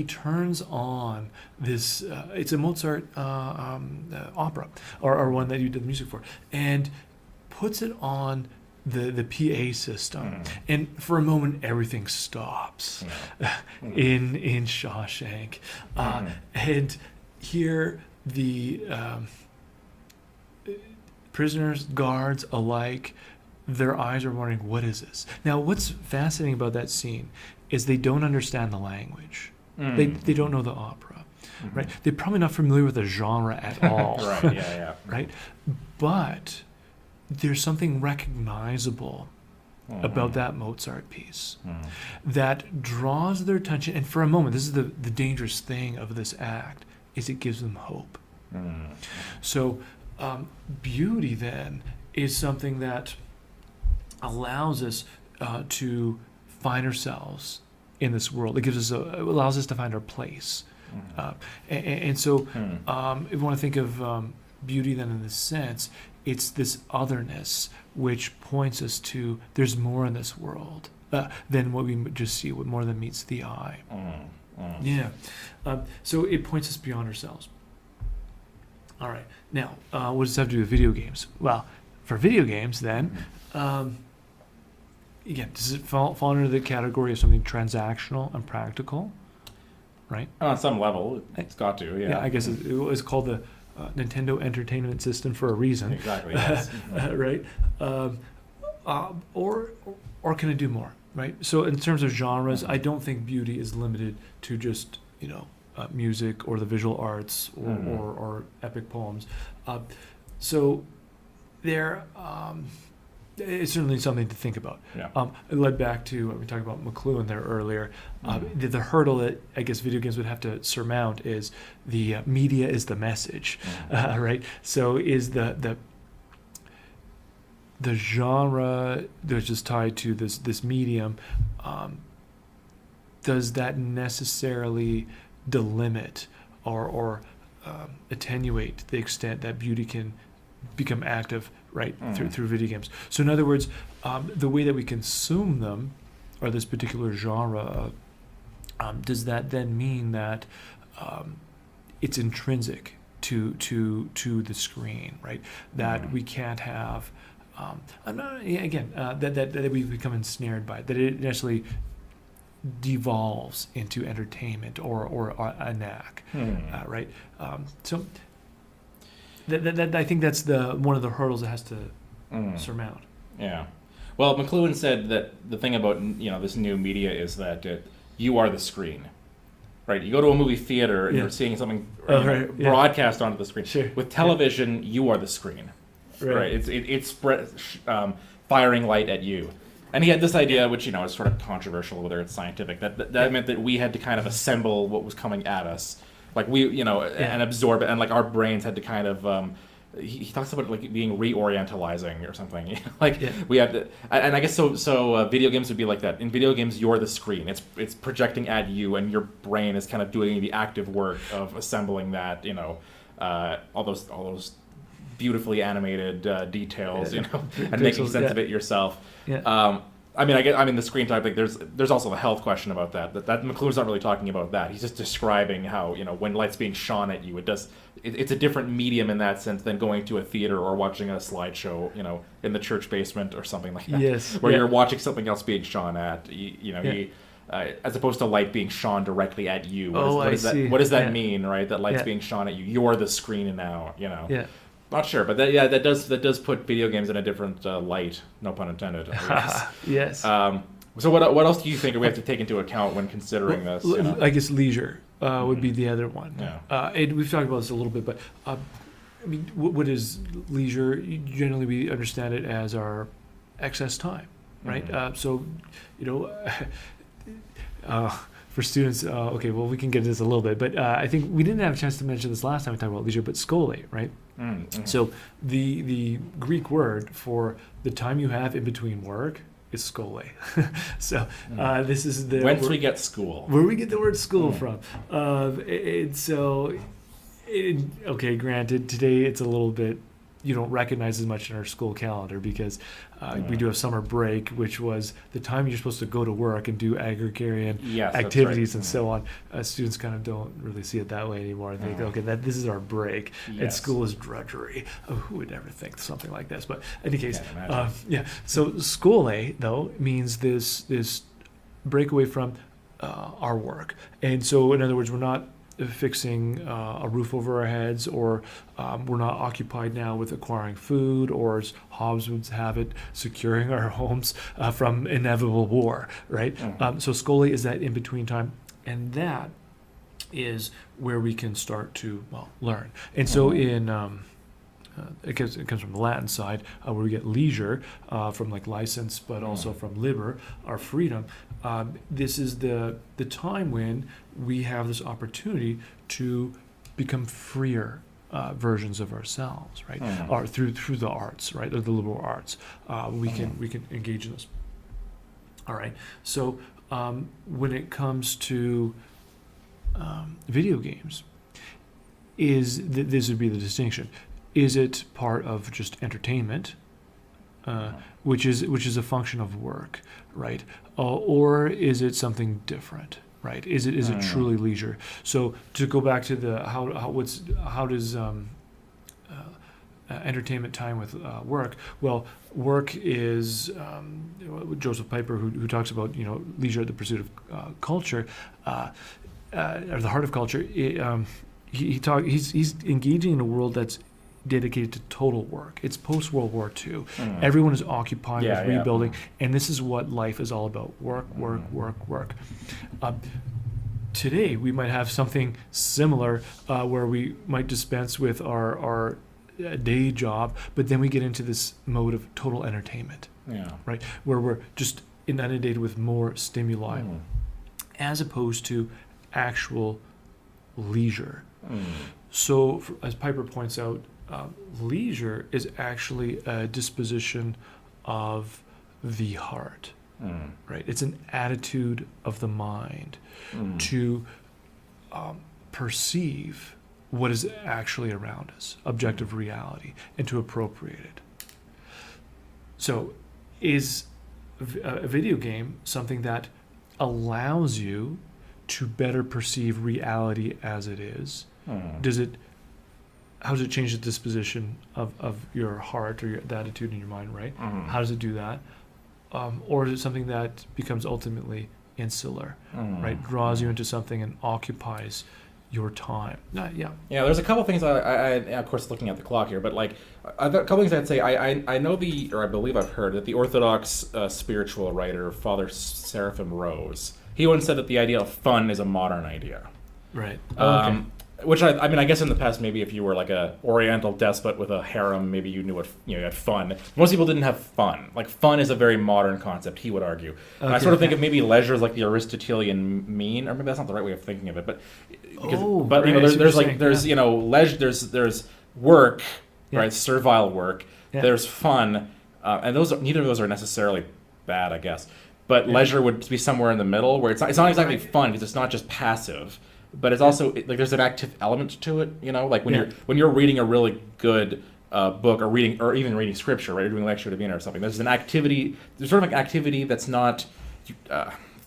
turns on this, it's a Mozart opera, or one that you did the music for, and puts it on the PA system, and for a moment everything stops in Shawshank, and here the prisoners, guards alike, their eyes are wondering, what is this? Now, what's fascinating about that scene is they don't understand the language. They don't know the opera, right? They're probably not familiar with the genre at all. Right? But there's something recognizable about that Mozart piece that draws their attention. And for a moment, this is the dangerous thing of this act, is it gives them hope. So beauty then is something that allows us to find ourselves in this world. It allows us to find our place. And so if you want to think of beauty then in this sense, it's this otherness which points us to there's more in this world than what we just see, what more than meets the eye. Yeah. So it points us beyond ourselves. All right. Now, what does this have to do with video games? Well, for video games then, again, does it fall under the category of something transactional and practical? Right? On some level, it's got to, yeah. I guess it was called the Nintendo Entertainment System for a reason. Exactly, yes. Right? Or can it do more? Right? So in terms of genres, I don't think beauty is limited to just, music or the visual arts or epic poems. So there, it's certainly something to think about. It led back to, we talked about McLuhan there earlier. The hurdle that I guess video games would have to surmount is the media is the message, right? So is the genre that's just tied to this medium, does that necessarily delimit or attenuate the extent that beauty can become active, right, through video games? So in other words, the way that we consume them, or this particular genre, does that then mean that it's intrinsic to the screen, right? That we can't have, that we become ensnared by it, that it necessarily devolves into entertainment or a knack, right? So that I think that's one of the hurdles it has to surmount. Yeah. Well, McLuhan said that the thing about this new media is that you are the screen, right? You go to a movie theater and you're seeing something broadcast onto the screen. Sure. With television, you are the screen, right? It's firing light at you. And he had this idea, which is sort of controversial, whether it's scientific, that meant that we had to kind of assemble what was coming at us. like and absorb it, and like our brains had to kind of. He talks about like being reorientalizing or something. We have to, and I guess so. Video games would be like that. In video games, you're the screen. It's projecting at you, and your brain is kind of doing the active work of assembling that. All those beautifully animated details, and making sense of it yourself. Yeah. I mean, the screen type. Like, there's also the health question about that. That McLuhan's not really talking about that. He's just describing how when light's being shone at you, it's a different medium in that sense than going to a theater or watching a slideshow, in the church basement or something like that. Yes. Where you're watching something else being shone at. As opposed to light being shone directly at you. What does that mean, right? That light's being shone at you. You're the screen now. Yeah. Not sure, but that does put video games in a different light. No pun intended. Yes. So what else do you think we have to take into account when considering this? I guess leisure would be the other one. Yeah. And we've talked about this a little bit, but I mean, what is leisure? Generally, we understand it as our excess time, right? For students, we can get into this a little bit, but I think we didn't have a chance to mention this last time we talked about leisure, but schole, right? Mm-hmm. So the Greek word for the time you have in between work is schole. So this is the whence we get school. Where we get the word school from. Granted, today it's a little bit, you don't recognize as much in our school calendar because we do have summer break, which was the time you're supposed to go to work and do agrarian activities and so on. Students kind of don't really see it that way anymore. They think, this is our break, and school is drudgery. Oh, who would ever think something like this? But in any case, So schole, though, means this breakaway from our work. And so, in other words, we're not fixing a roof over our heads, or we're not occupied now with acquiring food, or as Hobbes would have it, securing our homes from inevitable war, right? So schole is that in-between time, and that is where we can start to learn. And so it comes from the Latin side, where we get leisure from like license, but also from liber, our freedom. This is the time when we have this opportunity to become freer versions of ourselves, right? Or through the arts, right? Or the liberal arts, we can engage in this. All right. So when it comes to video games, this would be the distinction. Is it part of just entertainment, which is a function of work, right? Or is it something different, right? Is it truly leisure? So to go back to the how does entertainment time with work? Well, work is Joseph Piper, who talks about leisure at the pursuit of culture, or the heart of culture. He's engaging in a world that's dedicated to total work. It's post-World War II. Everyone is occupied with rebuilding, and this is what life is all about. Work. Today, we might have something similar where we might dispense with our day job, but then we get into this mode of total entertainment, right? Where we're just inundated with more stimuli, as opposed to actual leisure. So, as Piper points out, leisure is actually a disposition of the heart, right? It's an attitude of the mind to perceive what is actually around us, objective reality, and to appropriate it. So, is a video game something that allows you to better perceive reality as it is? How does it change the disposition of your heart or the attitude in your mind, right? How does it do that? Or is it something that becomes ultimately insular, right? Draws you into something and occupies your time. Yeah, there's a couple things, I of course, looking at the clock here, but like, a couple things I'd say. I know I believe I've heard that the Orthodox spiritual writer, Father Seraphim Rose, he once said that the idea of fun is a modern idea. Right. Which I mean, I guess in the past, maybe if you were like a Oriental despot with a harem, maybe you knew what you had fun. Most people didn't have fun. Like fun is a very modern concept, he would argue. And I sort of think of maybe leisure as like the Aristotelian mean, or maybe that's not the right way of thinking of it. But there's leisure, there's work, right? Servile work. Yeah. There's fun, and neither of those are necessarily bad, I guess. But leisure would be somewhere in the middle, where it's not exactly fun because it's not just passive. But it's also like there's an active element to it, like when you're reading a really good book or even reading scripture, right? Or doing lecture divina or something. There's sort of an activity that's not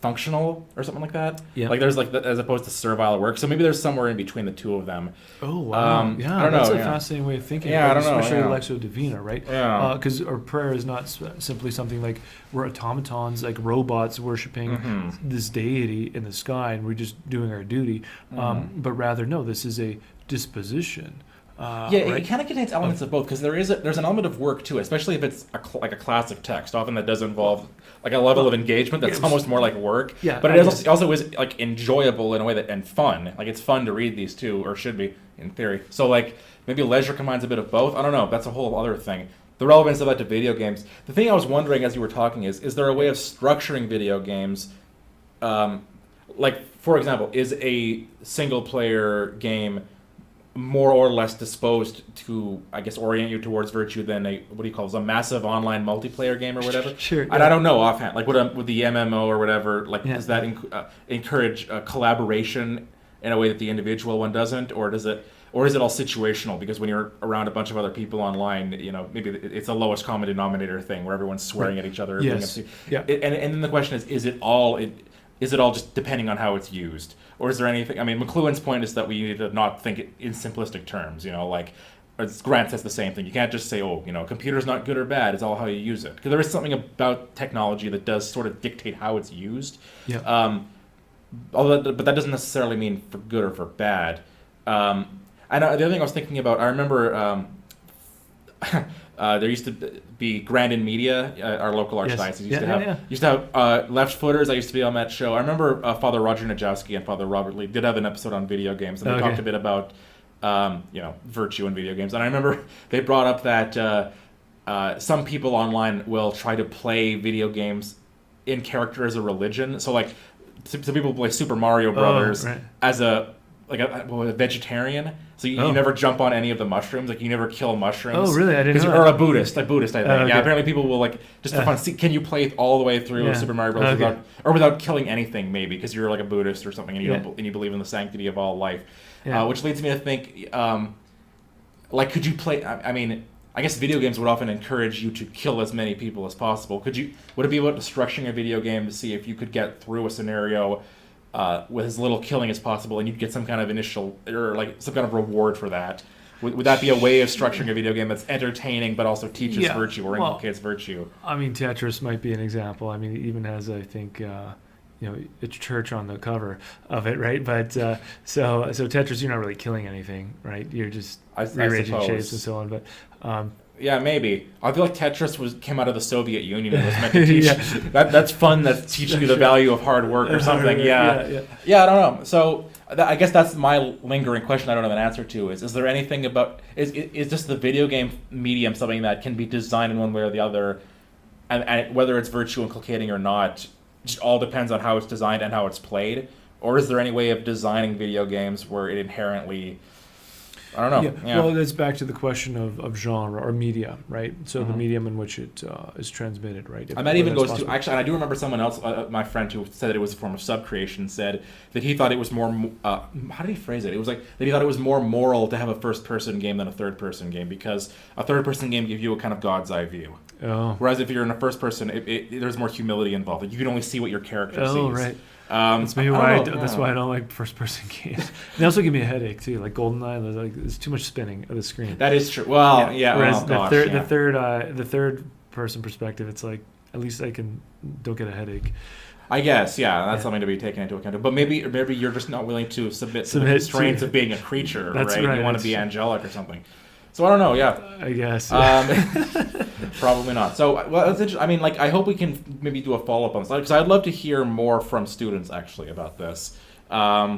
functional or something like that. Yeah. Like there's as opposed to servile work. So maybe there's somewhere in between the two of them. Oh wow! That's a fascinating way of thinking. Yeah, I don't know. Especially lectio divina, right? Yeah. Because our prayer is not simply something like we're automatons, like robots worshiping this deity in the sky, and we're just doing our duty. But rather, no, this is a disposition. Right? It kind of contains elements of both because there's an element of work to it, especially if it's like a classic text. Often that does involve like a level of engagement that's almost more like work. Yeah, but it also is like enjoyable in a way and fun. Like it's fun to read these two, or should be in theory. So like maybe leisure combines a bit of both. I don't know. That's a whole other thing. The relevance of that to video games. The thing I was wondering as you were talking is there a way of structuring video games? Like for example, is a single player game more or less disposed to, I guess, orient you towards virtue than a massive online multiplayer game or whatever? Sure. And I don't know offhand. Like with the MMO or whatever, does that encourage collaboration in a way that the individual one doesn't, or is it all situational? Because when you're around a bunch of other people online, maybe it's a lowest common denominator thing where everyone's swearing at each other. Yes. And then the question is it all just depending on how it's used? Or is there anything? I mean, McLuhan's point is that we need to not think it in simplistic terms. Grant says the same thing. You can't just say, computer's not good or bad. It's all how you use it. Because there is something about technology that does sort of dictate how it's used. Yeah. But that doesn't necessarily mean for good or for bad. And the other thing I was thinking about, I remember there used to be Grandin Media, our local archdiocese used to have left footers. I used to be on that show. I remember Father Roger Najowski and Father Robert Lee did have an episode on video games, and they talked a bit about virtue in video games. And I remember they brought up that some people online will try to play video games in character as a religion. So like some people play Super Mario Brothers as a vegetarian. So you never jump on any of the mushrooms. Like you never kill mushrooms. Oh, really? I didn't know. Or a Buddhist, I think. Yeah, apparently people will just for fun. See, can you play all the way through Super Mario Bros. Without killing anything? Maybe because you're like a Buddhist or something, and you believe in the sanctity of all life. Which leads me to think, could you play? I mean, I guess video games would often encourage you to kill as many people as possible. Would it be about structuring a video game to see if you could get through a scenario with as little killing as possible, and you'd get some kind of initial or some kind of reward for that? Would that be a way of structuring a video game that's entertaining but also teaches virtue or inculcates virtue? I mean, Tetris might be an example. I mean, it even has, I think, it's church on the cover of it, right? But so Tetris, you're not really killing anything, right? You're just rearranging shapes and so on. But yeah, maybe. I feel like Tetris came out of the Soviet Union and was meant to teach. That's fun. That's teaching you the value of hard work or something. Yeah, I don't know. So I guess that's my lingering question I don't have an answer to. Is there anything about is just the video game medium something that can be designed in one way or the other, and whether it's virtue inculcating or not, just all depends on how it's designed and how it's played? Or is there any way of designing video games where it inherently, I don't know. Yeah. Well, that's back to the question of genre or media, right? So the medium in which it is transmitted, right? And that even goes to, actually, and I do remember someone else, my friend who said that it was a form of subcreation, said that he thought it was more, how did he phrase it? It was like that he thought it was more moral to have a first-person game than a third-person game, because a third-person game gives you a kind of God's eye view. Oh. Whereas if you're in a first-person, there's more humility involved. You can only see what your character sees. Oh, right. That's maybe that's why I don't like first-person games. They also give me a headache too, like GoldenEye. There's too much spinning of the screen. That is true. Well, Whereas the third-person perspective, it's like at least don't get a headache. I guess, that's something to be taken into account. But maybe you're just not willing to submit to the constraints of being a creature, right? You want to be angelic or something. So I don't know. Yeah, I guess. Probably not. So that's interesting. I mean, I hope we can maybe do a follow-up on this, because I'd love to hear more from students actually about this. I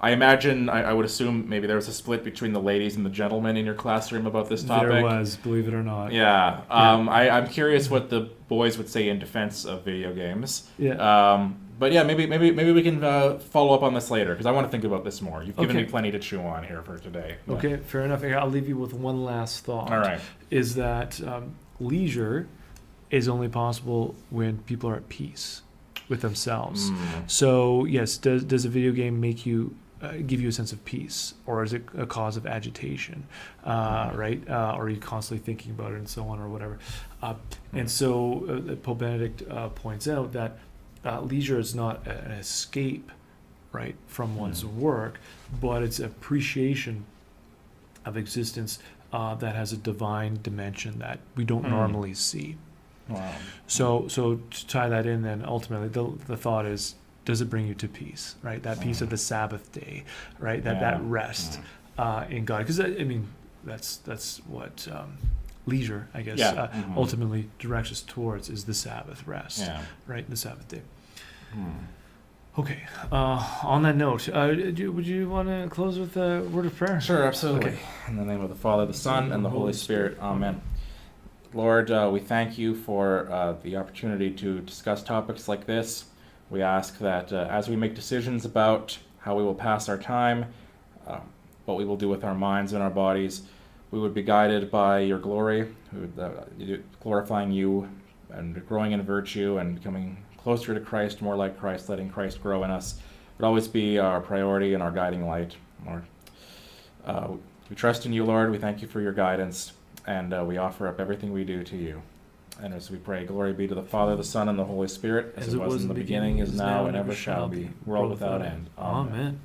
I imagine, I would assume maybe there was a split between the ladies and the gentlemen in your classroom about this topic. There was, believe it or not. Yeah. I'm curious what the boys would say in defense of video games. Yeah. But yeah, maybe we can follow up on this later, because I want to think about this more. You've given me plenty to chew on here for today. But. Okay, fair enough. I'll leave you with one last thought. All right. Is that leisure is only possible when people are at peace with themselves. So yes, does a video game make you give you a sense of peace, or is it a cause of agitation, right? Or are you constantly thinking about it and so on, or whatever? And so Pope Benedict points out that leisure is not an escape, right, from one's work, but it's appreciation of existence that has a divine dimension that we don't normally see. Wow. So to tie that in, then ultimately the thought is, does it bring you to peace, right? That peace of the Sabbath day, right? That rest in God, because I mean that's what leisure, I guess, ultimately directs us towards, is the Sabbath rest, right? The Sabbath day. Okay. On that note, would you want to close with a word of prayer? Sure, absolutely. Okay. In the name of the Father, the Son, and the Holy Spirit. Amen. Lord, we thank you for the opportunity to discuss topics like this. We ask that as we make decisions about how we will pass our time, what we will do with our minds and our bodies, we would be guided by your glory, glorifying you and growing in virtue and becoming closer to Christ, more like Christ, letting Christ grow in us. Would always be our priority and our guiding light, Lord. We trust in you, Lord. We thank you for your guidance, and we offer up everything we do to you. And as we pray, glory be to the Father, the Son, and the Holy Spirit, as it was in the beginning, is now, and ever shall be, world without end. Amen.